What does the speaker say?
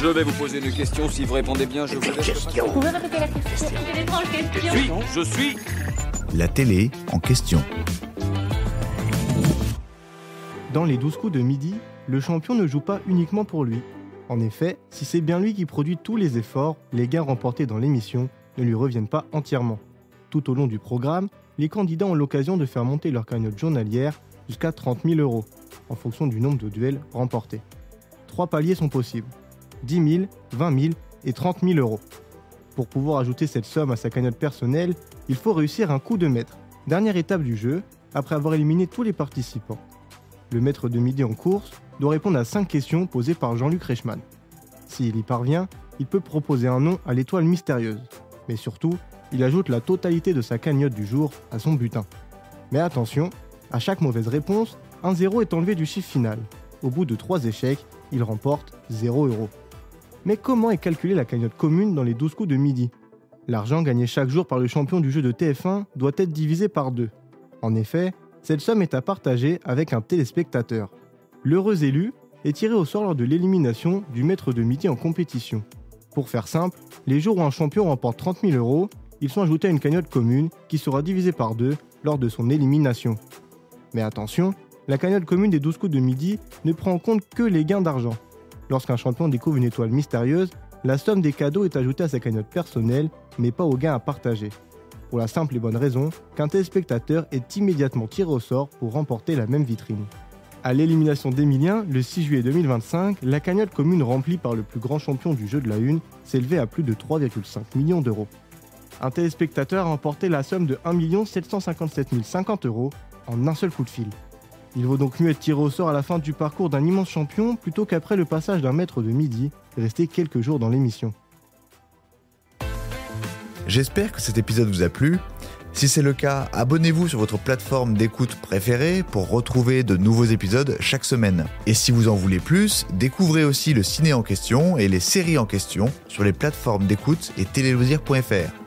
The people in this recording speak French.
Je vais vous poser une question. Si vous répondez bien, je vous laisse. Vous pouvez répéter la question? C'est une étrange question. Je suis. La télé en question. Dans les 12 coups de midi, le champion ne joue pas uniquement pour lui. En effet, si c'est bien lui qui produit tous les efforts, les gains remportés dans l'émission ne lui reviennent pas entièrement. Tout au long du programme, les candidats ont l'occasion de faire monter leur cagnotte journalière jusqu'à 30 000 €, en fonction du nombre de duels remportés. 3 paliers sont possibles, 10 000, 20 000 et 30 000 €. Pour pouvoir ajouter cette somme à sa cagnotte personnelle, il faut réussir un coup de maître, dernière étape du jeu, après avoir éliminé tous les participants. Le maître de midi en course doit répondre à 5 questions posées par Jean-Luc Reichmann. S'il y parvient, il peut proposer un nom à l'étoile mystérieuse. Mais surtout, il ajoute la totalité de sa cagnotte du jour à son butin. Mais attention, à chaque mauvaise réponse, un 0 est enlevé du chiffre final. Au bout de 3 échecs, il remporte 0 €. Mais comment est calculée la cagnotte commune dans les 12 coups de midi ? L'argent gagné chaque jour par le champion du jeu de TF1 doit être divisé par 2. En effet, cette somme est à partager avec un téléspectateur. L'heureux élu est tiré au sort lors de l'élimination du maître de midi en compétition. Pour faire simple, les jours où un champion remporte 30 000 €, ils sont ajoutés à une cagnotte commune qui sera divisée par 2 lors de son élimination. Mais attention, la cagnotte commune des 12 coups de midi ne prend en compte que les gains d'argent. Lorsqu'un champion découvre une étoile mystérieuse, la somme des cadeaux est ajoutée à sa cagnotte personnelle, mais pas aux gains à partager. Pour la simple et bonne raison qu'un téléspectateur est immédiatement tiré au sort pour remporter la même vitrine. À l'élimination d'Emilien, le 6 juillet 2025, la cagnotte commune remplie par le plus grand champion du jeu de la Une s'élevait à plus de 3,5 millions d'euros. Un téléspectateur a remporté la somme de 1 757 050 € en un seul coup de fil. Il vaut donc mieux être tiré au sort à la fin du parcours d'un immense champion plutôt qu'après le passage d'un maître de midi, resté quelques jours dans l'émission. J'espère que cet épisode vous a plu. Si c'est le cas, abonnez-vous sur votre plateforme d'écoute préférée pour retrouver de nouveaux épisodes chaque semaine. Et si vous en voulez plus, découvrez aussi le ciné en question et les séries en question sur les plateformes d'écoute et téléloisirs.fr.